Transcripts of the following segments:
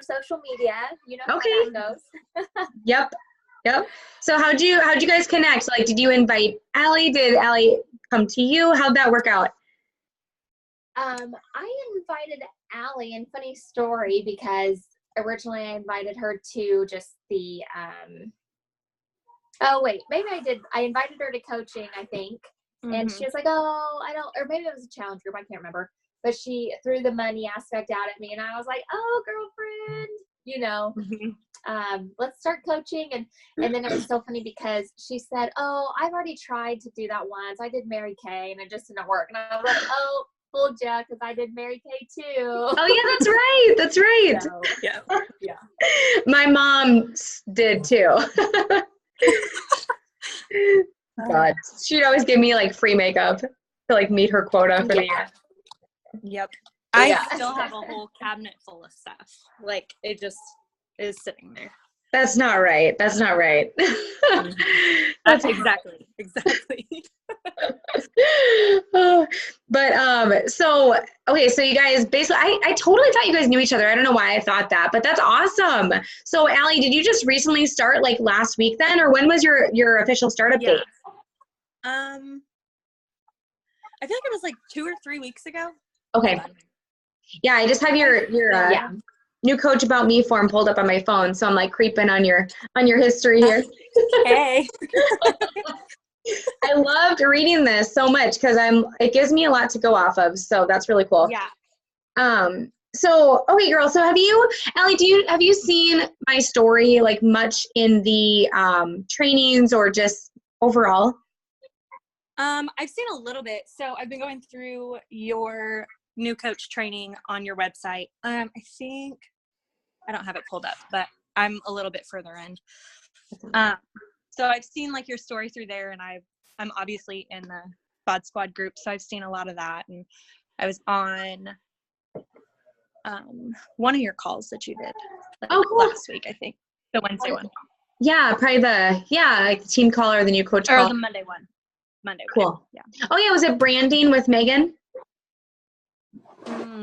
social media. You know how Okay. that goes. Yep. Yep. So how'd you guys connect? Like, did you invite Allie? Did Allie come to you? How'd that work out? I invited Allie, and funny story, because originally I invited her to just the, oh wait, maybe I did. I invited her to coaching, I think. And she was like, oh, I don't, or maybe it was a challenge group. I can't remember. But she threw the money aspect out at me, and I was like, oh, girlfriend, let's start coaching. And then it was so funny because she said, oh, I've already tried to do that once. I did Mary Kay and it just didn't work. And I was like, oh, fooled ya, because I did Mary Kay too. Oh yeah, that's right. That's right. So, yeah. My mom did too. God, she'd always give me like free makeup to like meet her quota for the year. Yep. I still have a whole cabinet full of stuff. Like, it just is sitting there. That's not right. That's not right. That's exactly. But so okay, so you guys basically, I totally thought you guys knew each other. I don't know why I thought that, but that's awesome. So Allie, did you just recently start like last week then, or when was your official startup date? I feel like it was like 2 or 3 weeks ago. Okay. Yeah, I just have your new Coach About Me form pulled up on my phone, so I'm like creeping on your history here. Hey. I loved reading this so much because it gives me a lot to go off of, so that's really cool. Yeah. So okay, girl. So Allie, have you seen my story like much in the trainings or just overall? I've seen a little bit. So I've been going through your new coach training on your website. I think I don't have it pulled up, but I'm a little bit further in. So I've seen like your story through there, and I'm obviously in the Bod Squad group, so I've seen a lot of that. And I was on one of your calls that you did cool. last week, I think, the Wednesday one. Yeah, probably like the team call or the new coach call. Or the Monday one. Cool. Yeah. Oh yeah, was it branding with Megan?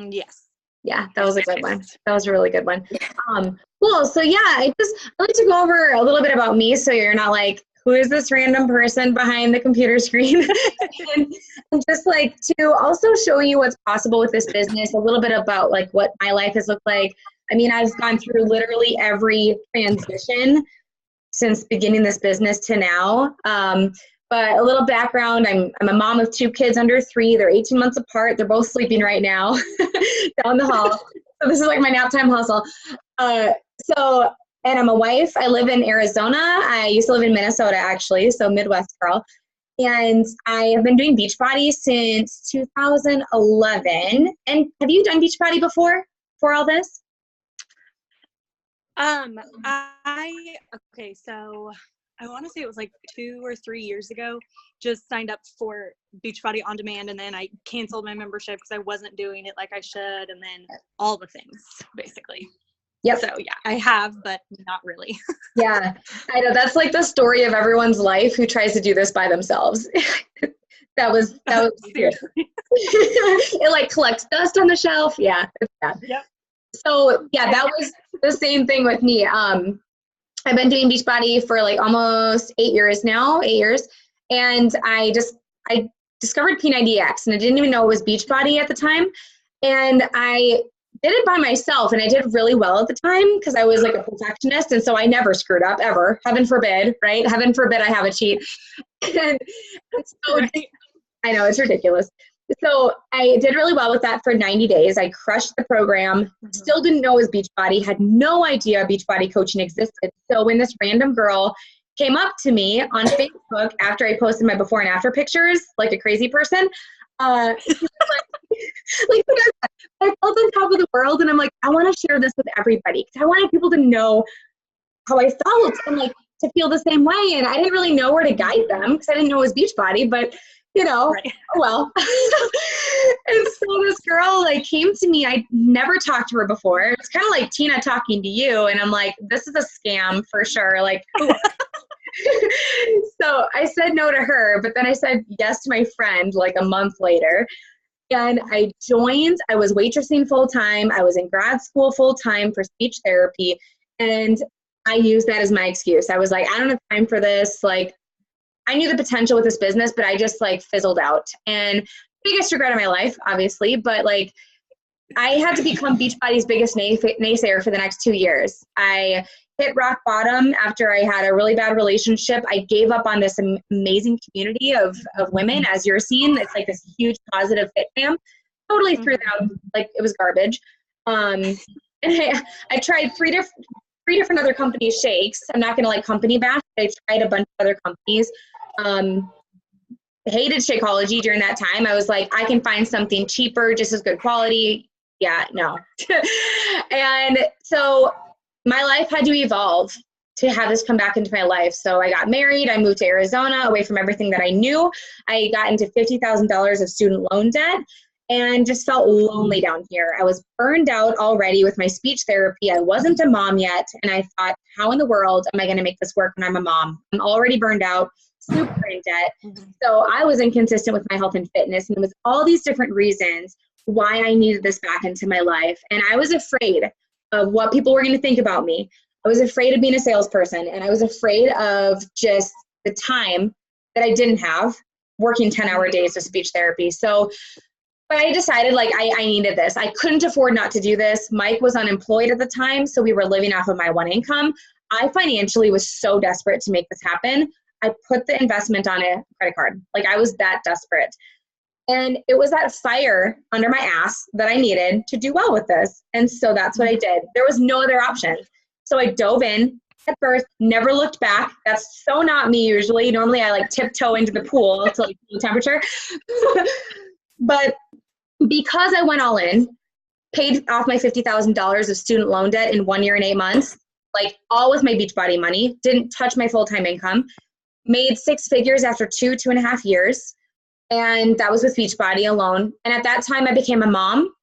Yes. Yeah, that was a good one. That was a really good one. Cool. So yeah, I like to go over a little bit about me, so you're not like, who is this random person behind the computer screen? and just like to also show you what's possible with this business, a little bit about like what my life has looked like. I mean, I've gone through literally every transition since beginning this business to now. But a little background, I'm a mom of 2 kids under 3. They're 18 months apart. They're both sleeping right now down the hall. So this is like my nap time hustle. And I'm a wife. I live in Arizona. I used to live in Minnesota, actually, so Midwest girl. And I have been doing Beachbody since 2011. And have you done Beachbody before all this? So I want to say it was like 2 or 3 years ago, just signed up for Beachbody On Demand, and then I canceled my membership because I wasn't doing it like I should, and then all the things, basically. Yep. So yeah, I have, but not really. Yeah, I know. That's like the story of everyone's life who tries to do this by themselves. that was Seriously. It like collects dust on the shelf. Yeah, it's bad. Yep. So yeah, that was the same thing with me. I've been doing Beachbody for like almost 8 years now, 8 years. And I discovered P90X, and I didn't even know it was Beachbody at the time. And I did it by myself, and I did really well at the time because I was like a perfectionist. And so I never screwed up ever. Heaven forbid, right? Heaven forbid I have a cheat. and so, right. I know, it's ridiculous. So I did really well with that for 90 days. I crushed the program, still didn't know it was Beachbody, had no idea Beachbody coaching existed. So when this random girl came up to me on Facebook after I posted my before and after pictures, like a crazy person, I felt on top of the world, and I'm like, I want to share this with everybody because I wanted people to know how I felt and like to feel the same way. And I didn't really know where to guide them because I didn't know it was Beachbody, but right. Oh well. And so this girl like came to me. I'd never talked to her before. It's kind of like Tina talking to you, and I'm like, this is a scam for sure. Like, so I said no to her, but then I said yes to my friend like a month later. And I joined, I was waitressing full-time. I was in grad school full-time for speech therapy. And I used that as my excuse. I was like, I don't have time for this. Like, I knew the potential with this business, but I just like fizzled out. And biggest regret of my life, obviously, but like I had to become Beachbody's biggest naysayer for the next 2 years. I hit rock bottom after I had a really bad relationship. I gave up on this amazing community of women, as you're seeing. It's like this huge positive fit fam. Totally threw it out like it was garbage. And I tried three different other companies' shakes. I'm not going to like company bash. I tried a bunch of other companies. Hated Shakeology during that time. I was like, I can find something cheaper, just as good quality. Yeah, no. And so my life had to evolve to have this come back into my life. So I got married. I moved to Arizona away from everything that I knew. I got into $50,000 of student loan debt and just felt lonely down here. I was burned out already with my speech therapy. I wasn't a mom yet. And I thought, how in the world am I going to make this work when I'm a mom? I'm already burned out, super in debt. So I was inconsistent with my health and fitness. And it was all these different reasons why I needed this back into my life. And I was afraid of what people were going to think about me. I was afraid of being a salesperson. And I was afraid of just the time that I didn't have working 10-hour days of speech therapy. So but I decided like I needed this. I couldn't afford not to do this. Mike was unemployed at the time, so we were living off of my one income. I financially was so desperate to make this happen. I put the investment on a credit card. Like I was that desperate. And it was that fire under my ass that I needed to do well with this. And so that's what I did. There was no other option. So I dove in at first, never looked back. That's so not me usually. Normally I like tiptoe into the pool to like the temperature. But because I went all in, paid off my $50,000 of student loan debt in 1 year and 8 months, like all with my Beachbody money, didn't touch my full-time income, made 6 figures after 2.5 years. And that was with Beachbody alone. And at that time I became a mom.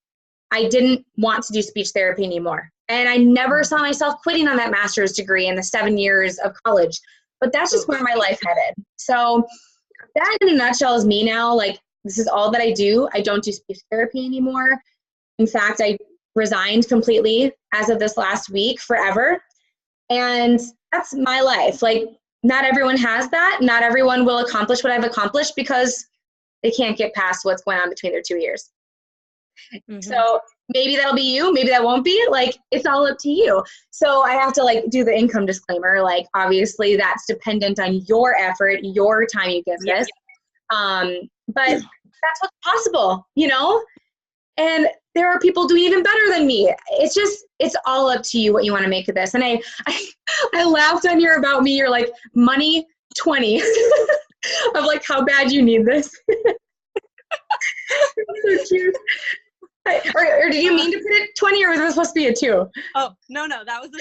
I didn't want to do speech therapy anymore. And I never saw myself quitting on that master's degree in the 7 years of college, but that's just where my life headed. So that in a nutshell is me now. Like, this is all that I do. I don't do speech therapy anymore. In fact, I resigned completely as of this last week, forever. And that's my life. Like, not everyone has that. Not everyone will accomplish what I've accomplished because they can't get past what's going on between their 2 ears. So maybe that'll be you. Maybe that won't be. Like, it's all up to you. So I have to like do the income disclaimer. Like, obviously that's dependent on your effort, your time you give this. But that's what's possible, you know? And there are people doing even better than me. It's all up to you what you want to make of this. And I laughed on your About Me. You're like, money 20 of like how bad you need this. So cute. Or did you mean to put it 20 or was it supposed to be a 2? Oh, no, that was a 2.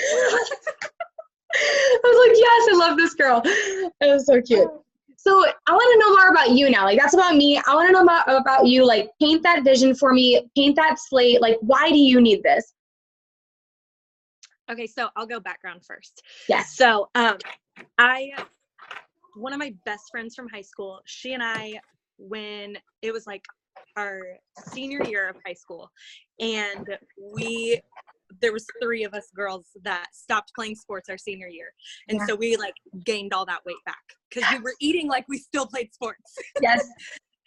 I was like, yes, I love this girl. It was so cute. So I want to know more about you now. Like, that's about me. I want to know about you. Like, paint that vision for me. Paint that slate. Like, why do you need this? Okay, so I'll go background first. Yes. So one of my best friends from high school, she and I, when it was like our senior year of high school, and there was 3 of us girls that stopped playing sports our senior year. And so we like gained all that weight back because we were eating like we still played sports. Yes.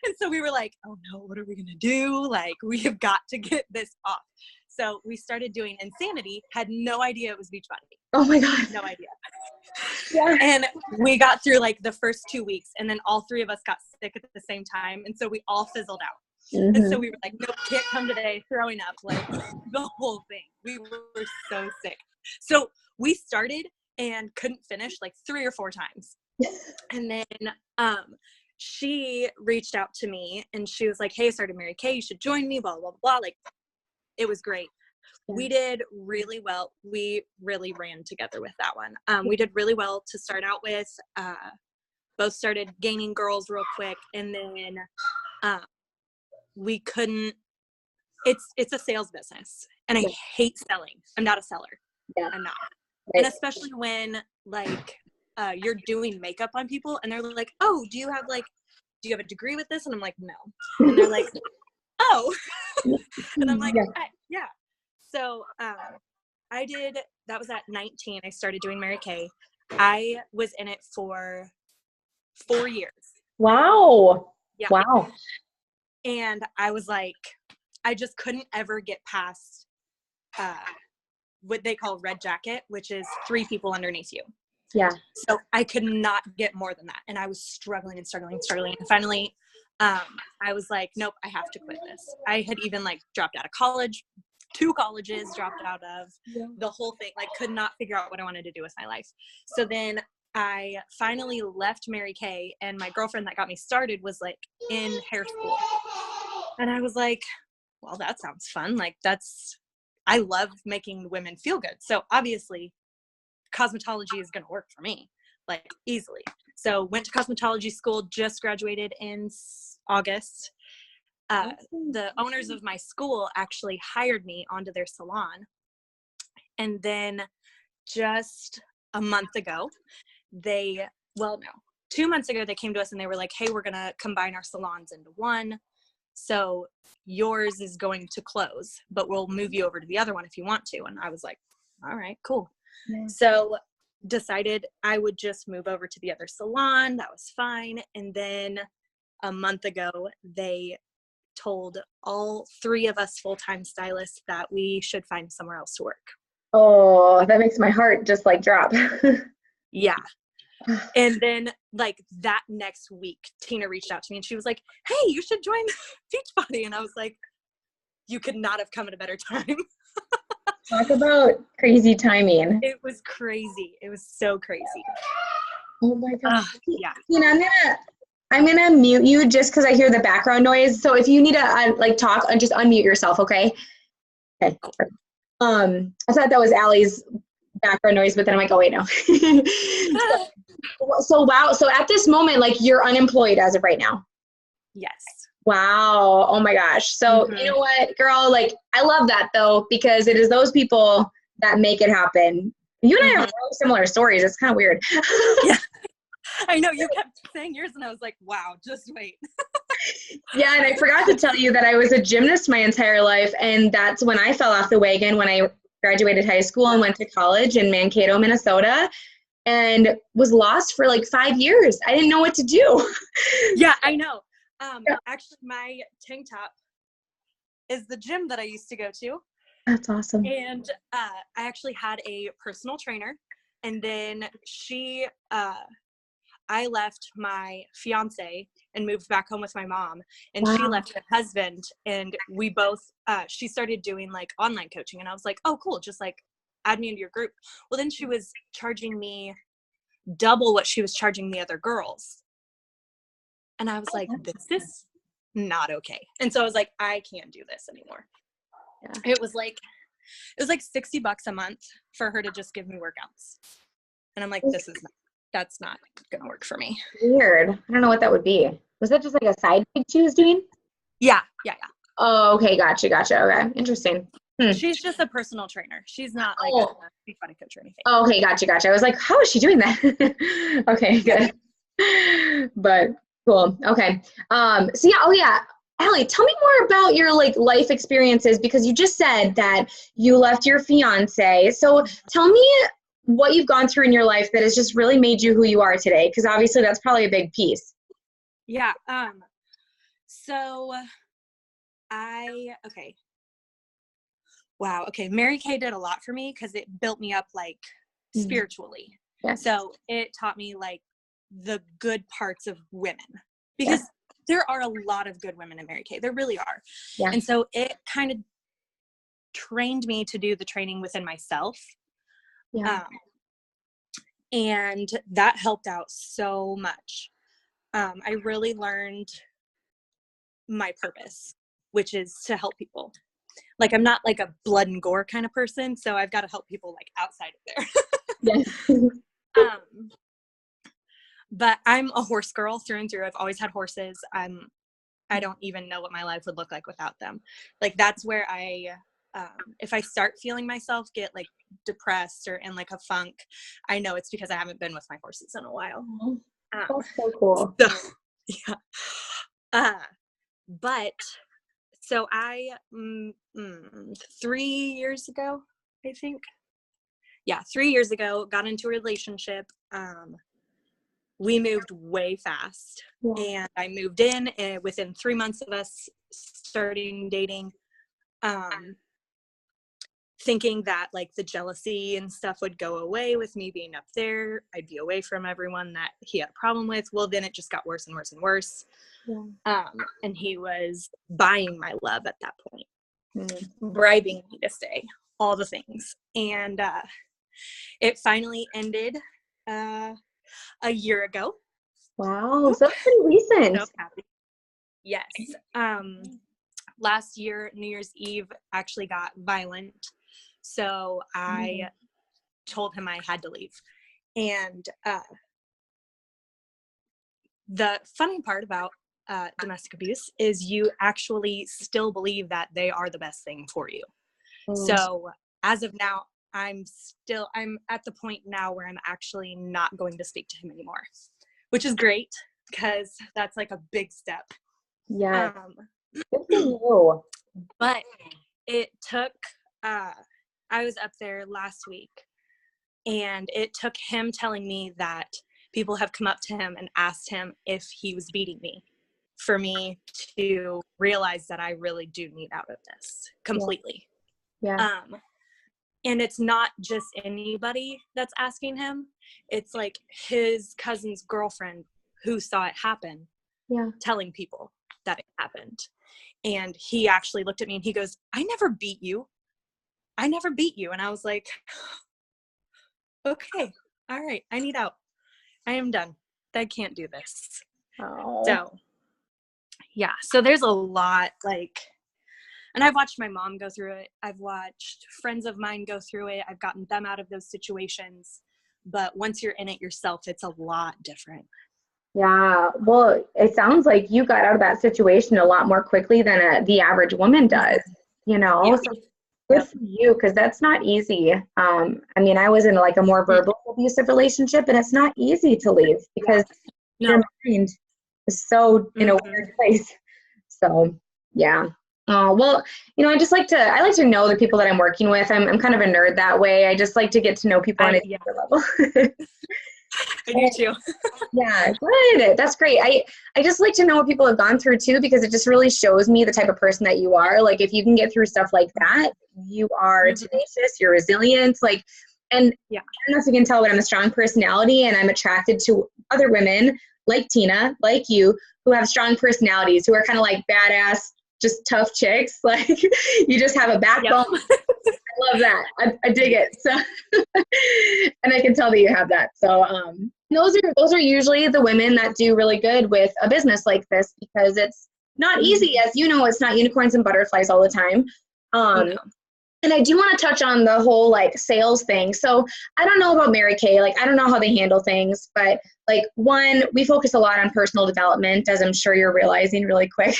And so we were like, oh no, what are we going to do? Like, we have got to get this off. So we started doing Insanity, had no idea it was Beachbody. Oh my God. No idea. Yeah. And we got through like the first 2 weeks, and then all 3 of us got sick at the same time. And so we all fizzled out. And so we were like, nope, can't come today, throwing up, like the whole thing. We were so sick. So we started and couldn't finish like 3 or 4 times. And then she reached out to me and she was like, hey, I started Mary Kay, you should join me, blah, blah, blah. Like, it was great. We did really well. We really ran together with that one. We did really well to start out with. Both started gaining girls real quick. And then we couldn't, it's a sales business and I hate selling. I'm not a seller. Yeah. I'm not. Right. And especially when like you're doing makeup on people and they're like, oh, do you have a degree with this? And I'm like, no. And they're like, no. And I'm like, Yeah. yeah. So that was at 19. I started doing Mary Kay. I was in it for 4 years. Wow. Yeah. Wow. And I was like, I just couldn't ever get past what they call red jacket, which is 3 people underneath you. Yeah. So I could not get more than that. And I was struggling. And finally, I was like, nope, I have to quit this. I had even like dropped out of college, 2 colleges dropped out of, the whole thing, like could not figure out what I wanted to do with my life. So then I finally left Mary Kay, and my girlfriend that got me started was like in hair school. And I was like, well, that sounds fun. Like I love making women feel good. So obviously cosmetology is going to work for me, like easily. So went to cosmetology school, just graduated in August. The owners of my school actually hired me onto their salon. And then just a month ago, 2 months ago, they came to us and they were like, hey, we're going to combine our salons into one. So yours is going to close, but we'll move you over to the other one if you want to. And I was like, all right, cool. Yeah. So decided I would just move over to the other salon. That was fine. And then a month ago, they told all 3 of us full-time stylists that we should find somewhere else to work. Oh, that makes my heart just like drop. Yeah. And then like that next week, Tina reached out to me and she was like, hey, you should join Beachbody. And I was like, you could not have come at a better time. Talk about crazy timing. It was crazy. It was so crazy. Oh my God. Yeah. Tina, I'm gonna mute you just because I hear the background noise. So if you need to like talk, just unmute yourself, okay? Okay. I thought that was Allie's background noise, but then I'm like, oh wait, no. So wow. So at this moment, like you're unemployed as of right now. Yes. Wow. Oh my gosh. So you know what, girl, like I love that though, because it is those people that make it happen. You and I have really similar stories. It's kind of weird. Yeah. I know, you kept saying yours and I was like, wow, just wait. Yeah, and I forgot to tell you that I was a gymnast my entire life, and that's when I fell off the wagon when I graduated high school and went to college in Mankato, Minnesota, and was lost for like 5 years. I didn't know what to do. Yeah, I know. Actually, my tank top is the gym that I used to go to. That's awesome. And I actually had a personal trainer, and then I left my fiance and moved back home with my mom, and she left her husband, and we both, she started doing like online coaching, and I was like, oh, cool. Just like add me into your group. Well, then she was charging me double what she was charging the other girls. And I was like, this is not okay. And so I was like, I can't do this anymore. Yeah. It was like $60 a month for her to just give me workouts. And I'm like, that's not going to work for me. Weird. I don't know what that would be. Was that just like a side gig she was doing? Yeah. Oh, okay. Gotcha. Okay. Interesting. She's just a personal trainer. She's not like a Beachbody coach or anything. Oh, okay. Gotcha. I was like, how is she doing that? Okay, good. But cool. Okay. So yeah. Allie, tell me more about your like life experiences, because you just said that you left your fiance. So tell me what you've gone through in your life that has just really made you who you are today, because obviously that's probably a big piece. Yeah. Wow. Okay. Mary Kay did a lot for me because it built me up like spiritually. Yes. So it taught me like the good parts of women, because there are a lot of good women in Mary Kay. There really are. Yeah. And so it kind of trained me to do the training within myself. Yeah. And that helped out so much. I really learned my purpose, which is to help people. Like, I'm not like a blood and gore kind of person, so I've got to help people like outside of there. But I'm a horse girl through and through. I've always had horses. I don't even know what my life would look like without them. Like, that's where if I start feeling myself get like depressed or in like a funk, I know it's because I haven't been with my horses in a while. That's so cool. So, yeah. But So I, 3 years ago, I think. Yeah, 3 years ago, got into a relationship. We moved way fast. Yeah. And I moved in within 3 months of us starting dating, thinking that like the jealousy and stuff would go away with me being up there. I'd be away from everyone that he had a problem with. Well, then it just got worse and worse and worse. Yeah. And he was buying my love at that point, Mm. bribing me to stay, all the things. And it finally ended a year ago. Wow, so that's pretty recent. So happy. Yes. Last year, New Year's Eve actually got violent. So I told him I had to leave. And the funny part about domestic abuse is you actually still believe that they are the best thing for you. So as of now, I'm at the point now where I'm actually not going to speak to him anymore, which is great because that's like a big step. Yeah. Good for you. But it took, I was up there last week, and it took him telling me that people have come up to him and asked him if he was beating me for me to realize that I really do need out of this completely. Yeah. And it's not just anybody that's asking him. It's like his cousin's girlfriend who saw it happen, telling people that it happened. And he actually looked at me and he goes, I never beat you. I never beat you. And I was like, okay, all right, I need out. I am done. I can't do this. Oh. So, yeah. So there's a lot, like, and I've watched my mom go through it. I've watched friends of mine go through it. I've gotten them out of those situations. But once you're in it yourself, it's a lot different. Yeah. Well, it sounds like you got out of that situation a lot more quickly than the average woman does, you know? Yeah. So good for you, because that's not easy. I mean, I was in like a more verbal abusive relationship, and it's not easy to leave because your mind is so in a weird place. So, yeah. Well, you know, I like to know the people that I'm working with. I'm kind of a nerd that way. I just like to get to know people on a deeper level. I do too. Yeah, good. That's great. I just like to know what people have gone through too, because it just really shows me the type of person that you are. Like, if you can get through stuff like that, you are tenacious, you're resilient. Like, and I don't know if you can tell, but I'm a strong personality, and I'm attracted to other women like Tina, like you, who have strong personalities, who are kind of like badass, just tough chicks. Like, you just have a backbone. I love that. I dig it. So, and I can tell that you have that. So, those are usually the women that do really good with a business like this, because it's not easy. As you know, it's not unicorns and butterflies all the time. And I do want to touch on the whole like sales thing. So I don't know about Mary Kay. Like, I don't know how they handle things, but like, one, we focus a lot on personal development, as I'm sure you're realizing really quick.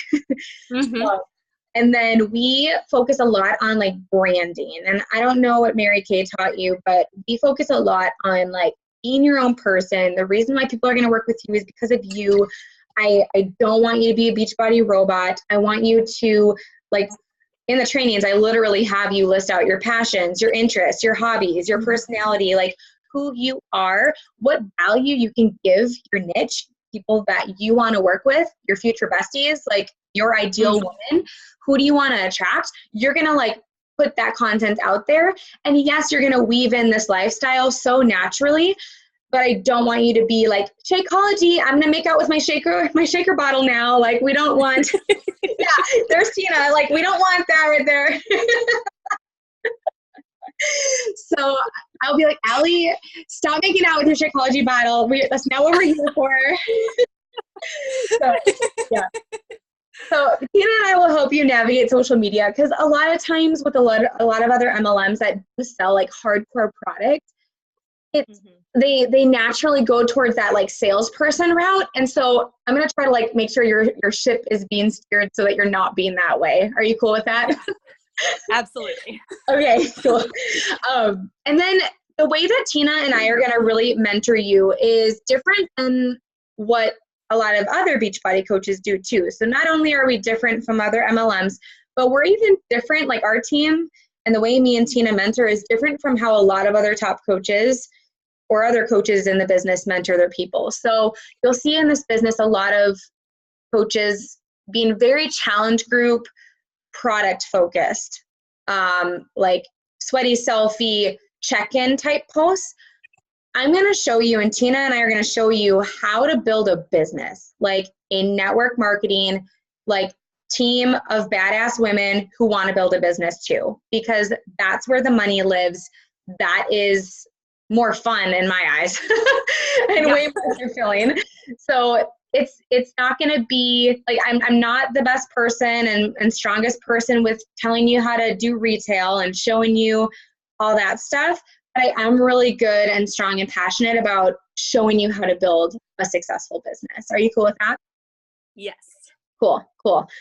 And then we focus a lot on like branding. And I don't know what Mary Kay taught you, but we focus a lot on like being your own person. The reason why people are going to work with you is because of you. I don't want you to be a Beachbody robot. I want you to, like, in the trainings, I literally have you list out your passions, your interests, your hobbies, your personality, like who you are, what value you can give your niche, people that you want to work with, your future besties, like your ideal woman. Who do you want to attract? You're going to like put that content out there. And yes, you're going to weave in this lifestyle so naturally, but I don't want you to be like, Shakeology, I'm going to make out with my shaker bottle now. Like, we don't want, there's Tina. Like, we don't want that right there. So I'll be like, Allie, stop making out with your Shakeology bottle. That's not what we're here for. So, yeah. So Tina and I will help you navigate social media, because a lot of times with a lot of other MLMs that do sell like hardcore products, they naturally go towards that like salesperson route. And so I'm gonna try to like make sure your ship is being steered so that you're not being that way. Are you cool with that? Absolutely. Okay, cool. And then the way that Tina and I are gonna really mentor you is different than what a lot of other Beachbody coaches do too. So not only are we different from other MLMs, but we're even different, like our team and the way me and Tina mentor is different from how a lot of other top coaches or other coaches in the business mentor their people. So you'll see in this business a lot of coaches being very challenge group, product focused, like sweaty selfie, check-in type posts. I'm going to show you, and Tina and I are going to show you how to build a business, like a network marketing, like team of badass women who want to build a business too, because that's where the money lives. That is more fun in my eyes and way more fulfilling. So it's not going to be like, I'm not the best person and strongest person with telling you how to do retail and showing you all that stuff. But I am really good and strong and passionate about showing you how to build a successful business. Are you cool with that? Yes. Cool.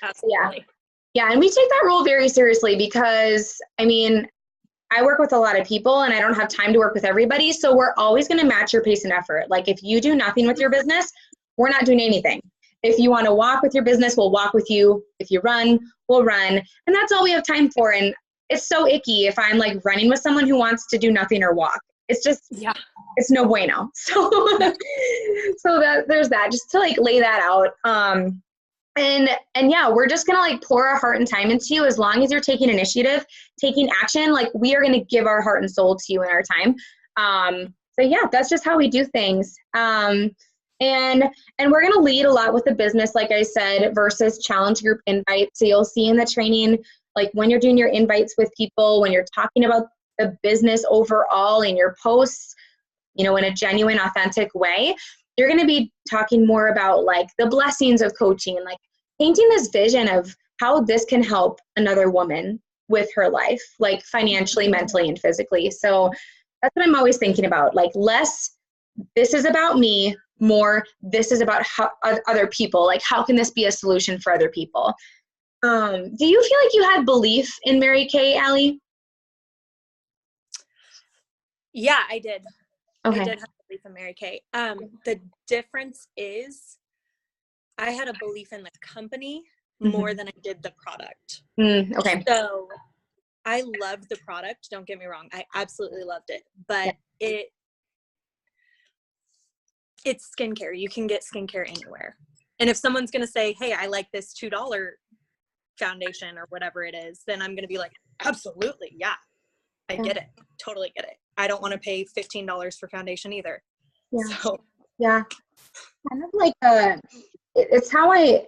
Absolutely. Yeah. And we take that role very seriously because, I mean, I work with a lot of people and I don't have time to work with everybody. So we're always going to match your pace and effort. Like if you do nothing with your business, we're not doing anything. If you want to walk with your business, we'll walk with you. If you run, we'll run. And that's all we have time for. And it's so icky if I'm like running with someone who wants to do nothing or walk. It's just, it's no bueno. So, there's that, just to like lay that out. And yeah, we're just going to like pour our heart and time into you. As long as you're taking initiative, taking action, like we are going to give our heart and soul to you in our time. So yeah, that's just how we do things. And we're going to lead a lot with the business, like I said, versus challenge group invites. So you'll see in the training, like when you're doing your invites with people, when you're talking about the business overall in your posts, you know, in a genuine, authentic way, you're going to be talking more about like the blessings of coaching and like painting this vision of how this can help another woman with her life, like financially, mentally, and physically. So that's what I'm always thinking about. Like less, this is about me, more, this is about how, other people. Like how can this be a solution for other people? Do you feel like you had belief in Mary Kay, Allie? Yeah, I did. Okay. I did have belief in Mary Kay. The difference is I had a belief in the company more than I did the product. Okay. So I loved the product. Don't get me wrong. I absolutely loved it, but it's skincare. You can get skincare anywhere. And if someone's going to say, hey, I like this $2 foundation or whatever it is, then I'm going to be like, absolutely. Yeah, I get it. Totally get it. I don't want to pay $15 for foundation either. Yeah. So yeah. Kind of like, it's how I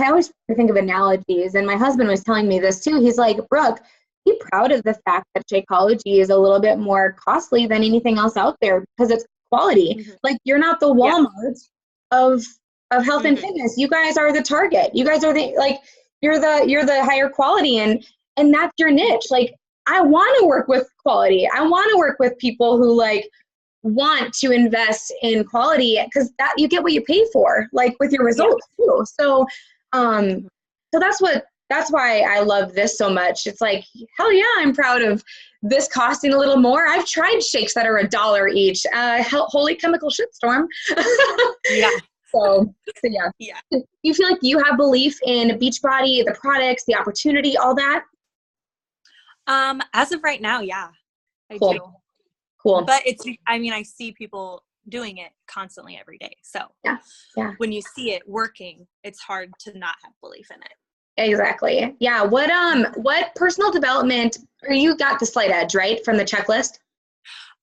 always think of analogies. And my husband was telling me this too. He's like, Brooke, be proud of the fact that Shakeology is a little bit more costly than anything else out there because it's quality. Like you're not the Walmart of health and fitness. You guys are the Target. You guys are the, like, you're the higher quality and that's your niche. Like I want to work with quality. I want to work with people who like want to invest in quality because that you get what you pay for, like with your results too. So, so that's why I love this so much. It's like, hell yeah, I'm proud of this costing a little more. I've tried shakes that are $1 each. Holy chemical shitstorm. So yeah. You feel like you have belief in Beachbody, the products, the opportunity, all that? As of right now, yeah, I do. Cool. But I see people doing it constantly every day. So when you see it working, it's hard to not have belief in it. Exactly. Yeah. What personal development, or you got the Slight Edge, right? From the checklist?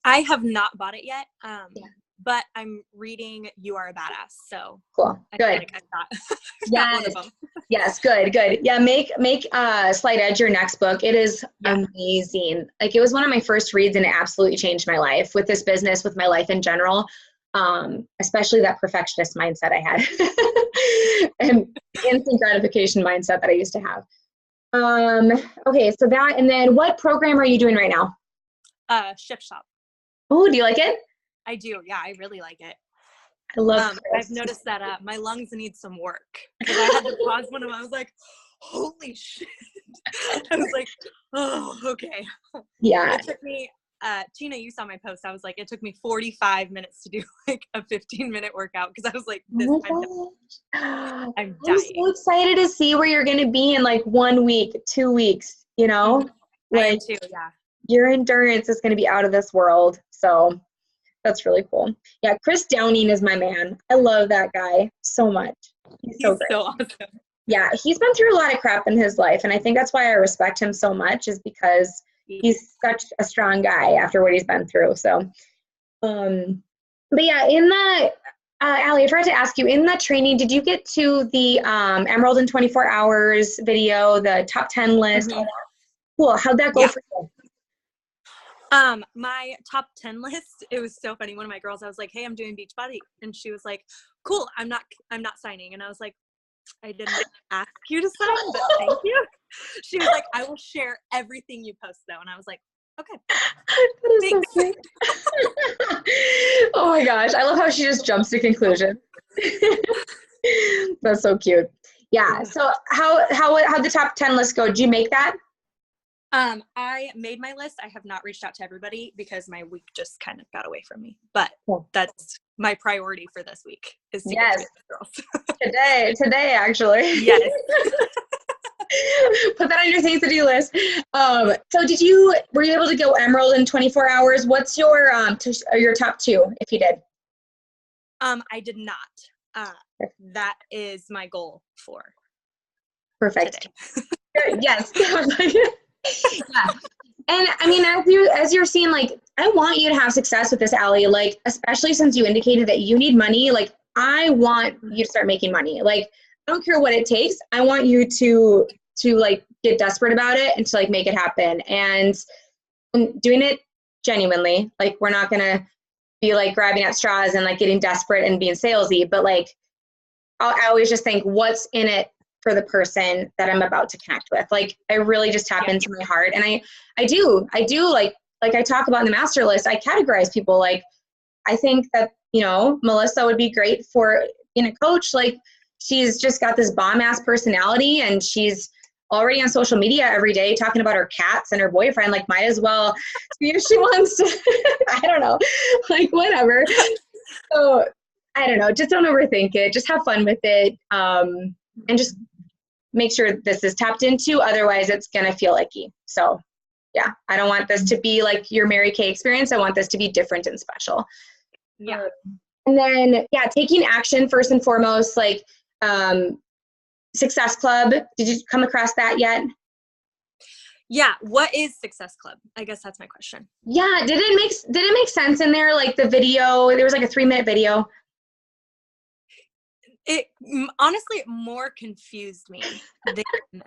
I have not bought it yet. But I'm reading You Are a Badass. So cool. Good. I got one of them. Yes. Good. Yeah. Make Slight Edge your next book. It is amazing. Like it was one of my first reads and it absolutely changed my life with this business, with my life in general. Especially that perfectionist mindset I had and instant gratification mindset that I used to have. Okay. So that, and then what program are you doing right now? Shift Shop. Oh, do you like it? I do. Yeah, I really like it. I love I've noticed that my lungs need some work. Because I had to pause one of them. I was like, holy shit. I was like, oh, okay. Yeah. It took me Tina, you saw my post. I was like, it took me 45 minutes to do like a 15-minute workout because I was like, this I'm I'm dying. so excited to see where you're going to be in like 1 week, 2 weeks, you know? I am Like too, yeah. your endurance is going to be out of this world. So that's really cool. Yeah, Chris Downing is my man. I love that guy so much. He's so great. So awesome. Yeah, he's been through a lot of crap in his life, and I think that's why I respect him so much, is because he's such a strong guy after what he's been through. So, but yeah, in the Allie, I tried to ask you, in the training, did you get to the Emerald in 24 hours video, the top 10 list? Mm-hmm. Cool. How'd that go for you? My top 10 list, it was so funny. One of my girls, I was like, hey, I'm doing Beachbody. And she was like, cool, I'm not signing. And I was like, I didn't ask you to sign, but thank you. She was like, I will share everything you post though. And I was like, okay. That is so cute. Oh my gosh. I love how she just jumps to conclusion. That's so cute. Yeah. So how'd the top 10 list go? Did you make that? I made my list. I have not reached out to everybody because my week just kind of got away from me. But that's my priority for this week is to get to the girls. Today actually. Yes. Put that on your things to do list. So were you able to go Emerald in 24 hours? What's your top 2 if you did? I did not. That is my goal for perfect today. Yes. Yeah. And I mean, as you're seeing, like, I want you to have success with this, Allie, like, especially since you indicated that you need money. Like, I want you to start making money. Like, I don't care what it takes. I want you to like get desperate about it and to like make it happen, and doing it genuinely. Like, we're not going to be like grabbing at straws and like getting desperate and being salesy, but like, I always just think, what's in it for the person that I'm about to connect with? Like, I really just tap into my heart. And I do like I talk about in the master list, I categorize people. Like, I think that, Melissa would be great for being a coach. Like, she's just got this bomb ass personality, and she's already on social media every day talking about her cats and her boyfriend. Like, might as well see if she wants to, I don't know, like, whatever. So I don't know, just don't overthink it. Just have fun with it. And just make sure this is tapped into. Otherwise, it's going to feel icky. So, yeah, I don't want this to be like your Mary Kay experience. I want this to be different and special. Yeah. And then, taking action first and foremost, like Success Club. Did you come across that yet? Yeah. What is Success Club? I guess that's my question. Yeah. Did it make sense in there? Like the video, there was like a 3-minute video. It honestly more confused me than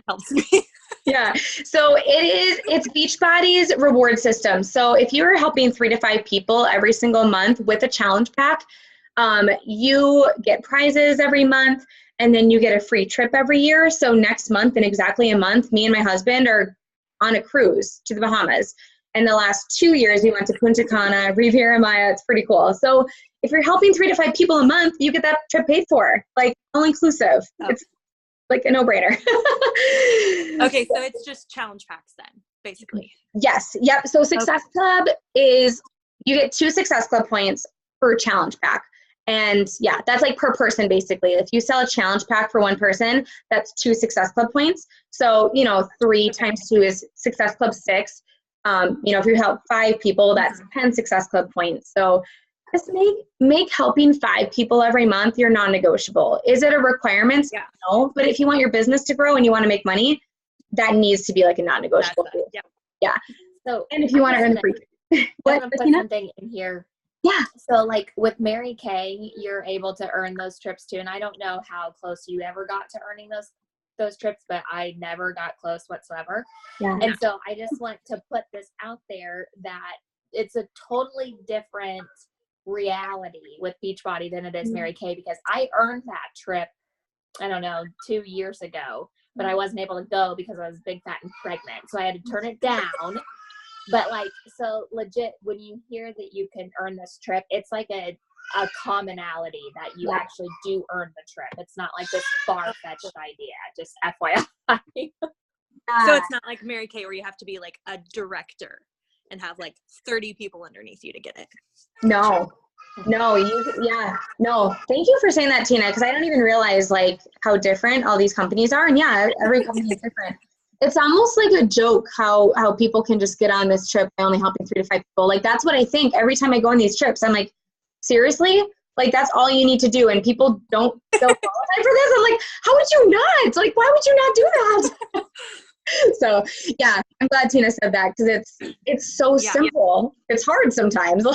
helps me. Yeah. So it's Beachbody's reward system. So if you're helping 3 to 5 people every single month with a challenge pack, you get prizes every month, and then you get a free trip every year. So next month, in exactly a month, me and my husband are on a cruise to the Bahamas. And the last 2 years, we went to Punta Cana, Riviera Maya. It's pretty cool. So if you're helping 3 to 5 people a month, you get that trip paid for, like all inclusive. Oh. It's like a no-brainer. Okay, so it's just challenge packs then, basically. Yes. Yep. So Success Club is, you get 2 Success Club points per challenge pack. And yeah, that's like per person, basically. If you sell a challenge pack for 1 person, that's 2 Success Club points. So, 3 times 2 is Success Club 6. If you help 5 people, that's 10 Success Club points. So just make helping 5 people every month your non-negotiable. Is it a requirement? Yeah. No, but if you want your business to grow and you want to make money, that needs to be like a non-negotiable. Yeah. So, and if you want to earn the free, I want to put something in here. Yeah. So like with Mary Kay, you're able to earn those trips too. And I don't know how close you ever got to earning those trips, but I never got close whatsoever. Yeah. And so I just want to put this out there that it's a totally different reality with Beachbody than it is Mary Kay, because I earned that trip, I don't know, 2 years ago, but I wasn't able to go because I was big, fat, and pregnant. So I had to turn it down. But like, so legit, when you hear that you can earn this trip, it's like a commonality that you actually do earn the trip. It's not like this far-fetched idea, just FYI. So it's not like Mary Kay where you have to be like a director. and have like 30 people underneath you to get it. No, no, no. Thank you for saying that, Tina, because I don't even realize like how different all these companies are. And yeah, every company is different. It's almost like a joke how people can just get on this trip by only helping 3 to 5 people. Like that's what I think every time I go on these trips. I'm like, seriously? Like that's all you need to do, and people don't feel qualified for this. I'm like, how would you not? Like, why would you not do that? So yeah, I'm glad Tina said that because it's so simple. It's hard sometimes.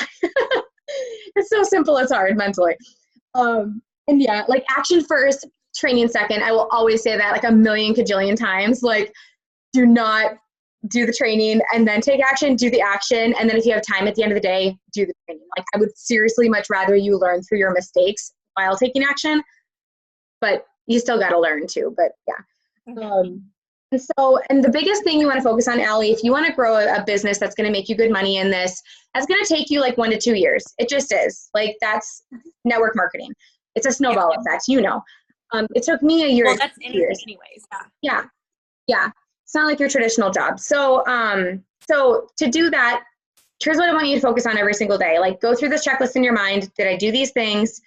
It's so simple. It's hard mentally. And yeah, like action first, training second. I will always say that like a million cajillion times. Like, do not do the training and then take action, do the action. And then if you have time at the end of the day, do the training. Like I would seriously much rather you learn through your mistakes while taking action, but you still got to learn too. But yeah. And the biggest thing you want to focus on, Allie, if you want to grow a business that's going to make you good money in this, that's going to take you like 1 to 2 years. It just is. Like that's network marketing. It's a snowball effect, you know. It took me a year. Well, that's anyways. Yeah. It's not like your traditional job. So, so to do that, here's what I want you to focus on every single day. Like go through this checklist in your mind. Did I do these things?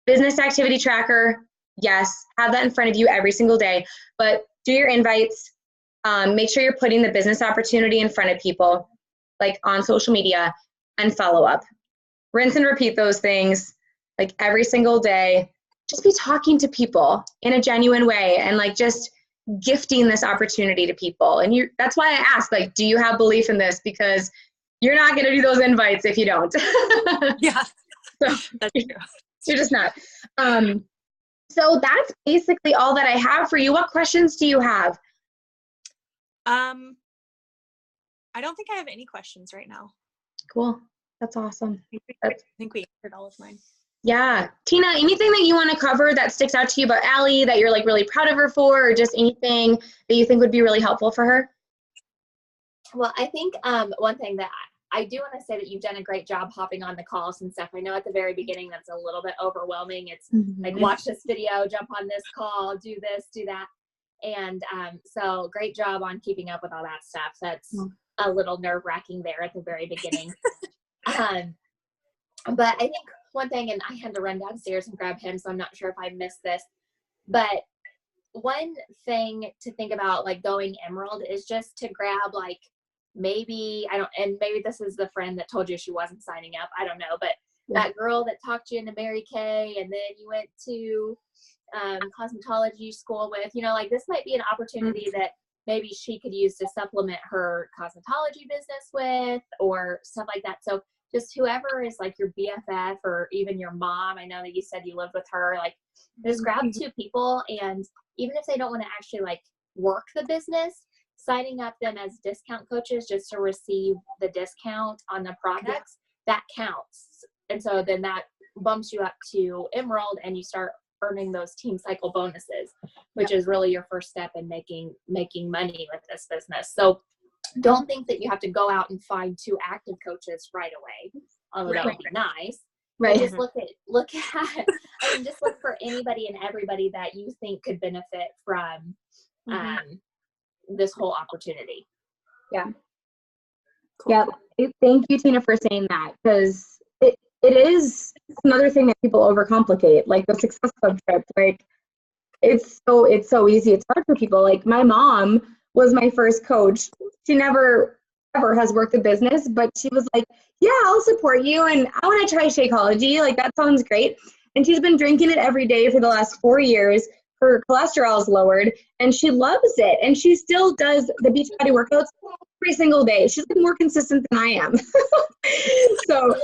Business activity tracker. Yes. Have that in front of you every single day, but do your invites. Make sure you're putting the business opportunity in front of people, like on social media, and follow up. Rinse and repeat those things like every single day. Just be talking to people in a genuine way and like just gifting this opportunity to people. And that's why I asked, like, do you have belief in this? Because you're not going to do those invites if you don't. Yeah, so, that's true. You're just not. So that's basically all that I have for you. What questions do you have? I don't think I have any questions right now. Cool. That's awesome. I think we answered all of mine. Yeah. Tina, anything that you want to cover that sticks out to you about Allie that you're like really proud of her for, or just anything that you think would be really helpful for her? Well, I think one thing that I do want to say that you've done a great job hopping on the calls and stuff. I know at the very beginning that's a little bit overwhelming. It's like watch this video, jump on this call, do this, do that. And so great job on keeping up with all that stuff. That's a little nerve-wracking there at the very beginning. But I think one thing, and I had to run downstairs and grab him, so I'm not sure if I missed this, but one thing to think about like going Emerald is just to grab like maybe this is the friend that told you she wasn't signing up, I don't know, but that girl that talked you into Mary Kay and then you went to cosmetology school with, you know, like this might be an opportunity that maybe she could use to supplement her cosmetology business with or stuff like that. So just whoever is like your BFF or even your mom, I know that you said you lived with her, like just grab 2 people, and even if they don't want to actually like work the business, signing up them as discount coaches just to receive the discount on the products, that counts. And so then that bumps you up to Emerald and you start earning those team cycle bonuses, which is really your first step in making money with this business. So don't think that you have to go out and find 2 active coaches right away, although that would be nice. Right. Just look for anybody and everybody that you think could benefit from this whole opportunity. Yeah. Cool. Yeah. Thank you, Tina, for saying that, because it is another thing that people overcomplicate, like the Success Club trip. Like it's so easy. It's hard for people. Like my mom was my first coach. She never ever has worked a business, but she was like, yeah, I'll support you. And I want to try Shakeology. Like that sounds great. And she's been drinking it every day for the last 4 years. Her cholesterol is lowered and she loves it. And she still does the Beachbody workouts every single day. She's like more consistent than I am. So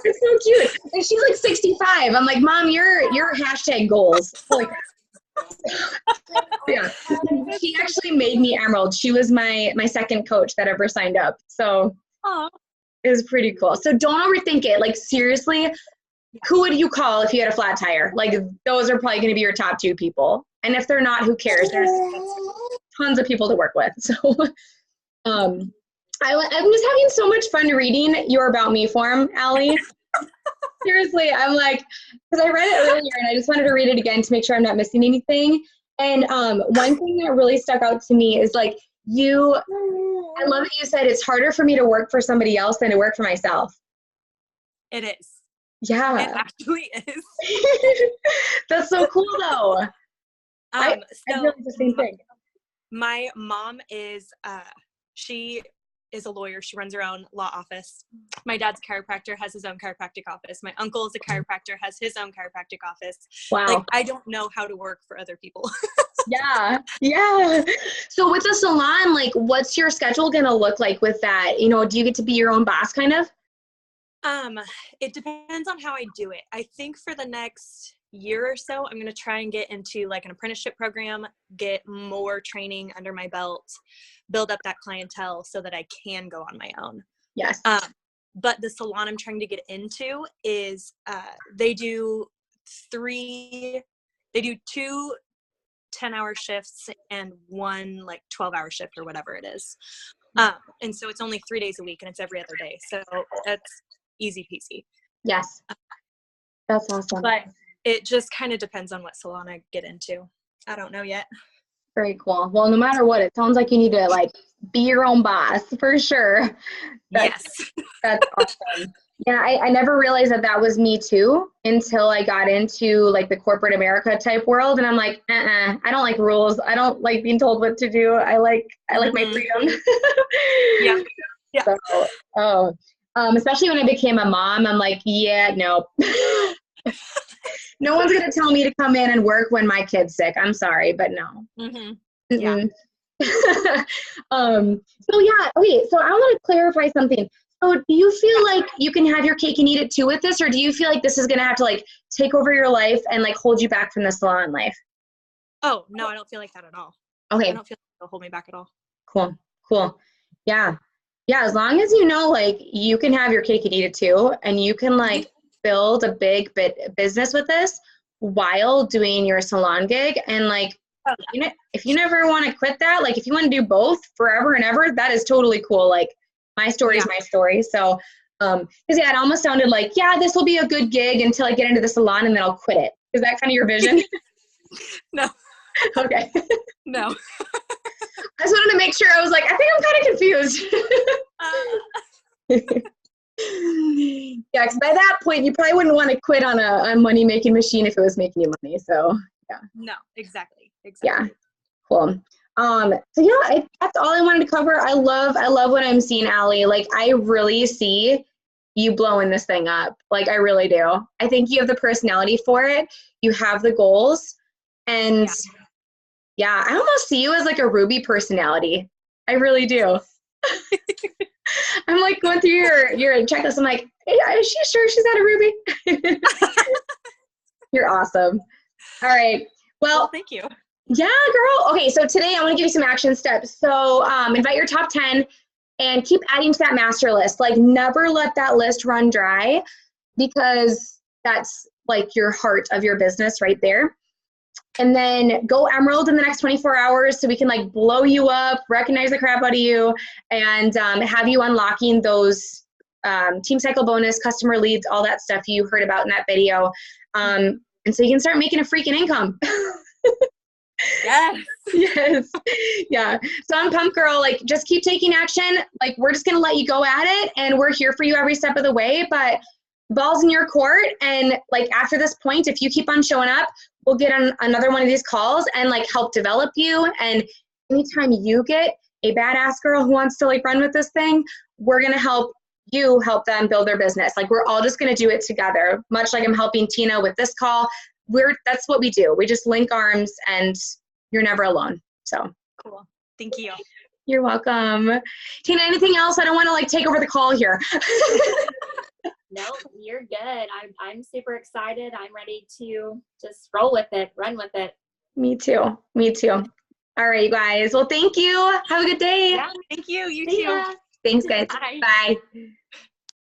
it's so cute. And she's like 65. I'm like, Mom, you're hashtag goals. Like, yeah, she actually made me Emerald. She was my second coach that ever signed up. So it was pretty cool. So don't overthink it. Like seriously, who would you call if you had a flat tire? Like those are probably going to be your top 2 people. And if they're not, who cares? There's tons of people to work with. So I'm just having so much fun reading your About Me form, Allie. Seriously, I'm like, because I read it earlier and I just wanted to read it again to make sure I'm not missing anything. And one thing that really stuck out to me is like, I love that you said it's harder for me to work for somebody else than to work for myself. It is. Yeah. It actually is. That's so cool though. I feel like the same thing. My mom is, she is a lawyer. She runs her own law office. My dad's a chiropractor, has his own chiropractic office. My uncle is a chiropractor, has his own chiropractic office. Wow. Like, I don't know how to work for other people. Yeah. So with the salon, like, what's your schedule going to look like with that? You know, do you get to be your own boss kind of? It depends on how I do it. I think for the next year or so, I'm going to try and get into like an apprenticeship program, get more training under my belt, build up that clientele so that I can go on my own. Yes. But the salon I'm trying to get into is, they do 2 10-hour shifts and 1 like 12-hour shift or whatever it is. And so it's only 3 days a week and it's every other day. So that's easy peasy. Yes. That's awesome. But it just kind of depends on what salon I get into. I don't know yet. Very cool. Well, no matter what, it sounds like you need to like be your own boss for sure. Yes. That's awesome. Yeah, I never realized that was me too until I got into like the corporate America type world, and I'm like, I don't like rules. I don't like being told what to do. I like my freedom. Yeah. So, especially when I became a mom, I'm like, yeah, no. No one's gonna tell me to come in and work when my kid's sick. I'm sorry, but no. Yeah. So yeah, okay. So I want to clarify something. So do you feel like you can have your cake and eat it too with this, or do you feel like this is gonna have to like take over your life and like hold you back from the salon life? Oh no, I don't feel like that at all. Okay. I don't feel like it'll hold me back at all. Cool. Yeah. As long as you know, like you can have your cake and eat it too, and you can like build a big business with this while doing your salon gig, and like, you know, if you never want to quit that, like if you want to do both forever and ever, that is totally cool. Like my story is my story. So, cause yeah, it almost sounded like, yeah, this will be a good gig until I get into the salon and then I'll quit it. Is that kind of your vision? No. Okay. No. I just wanted to make sure. I was like, I think I'm kind of confused. Yeah, because by that point, you probably wouldn't want to quit on a money-making machine if it was making you money. So, yeah. No, exactly. Yeah, cool. So yeah, that's all I wanted to cover. I love what I'm seeing, Allie. Like, I really see you blowing this thing up. Like, I really do. I think you have the personality for it. You have the goals, and yeah, I almost see you as like a Ruby personality. I really do. I'm like going through your checklist. I'm like, hey, is she sure she's not a Ruby? You're awesome. All right. Well, thank you. Yeah, girl. Okay, so today I want to give you some action steps. So invite your top 10 and keep adding to that master list. Like, never let that list run dry, because that's like your heart of your business right there. And then go emerald in the next 24 hours so we can like blow you up, recognize the crap out of you, and have you unlocking those team cycle bonus, customer leads, all that stuff you heard about in that video. And so you can start making a freaking income. Yes. Yeah. So I'm pumped, girl. Like, just keep taking action. Like, we're just going to let you go at it, and we're here for you every step of the way, but ball's in your court. And like, after this point, if you keep on showing up, we'll get on another one of these calls and like help develop you. And anytime you get a badass girl who wants to like run with this thing, we're going to help them build their business. Like, we're all just going to do it together. Much like I'm helping Tina with this call. That's what we do. We just link arms, and you're never alone. So cool. Thank you. You're welcome. Tina, anything else? I don't want to like take over the call here. No, you're good. I'm super excited. I'm ready to just roll with it, run with it. Me too. All right, you guys. Well, thank you. Have a good day. Yeah, thank you. You See too. ya. Thanks, guys. Bye. Bye.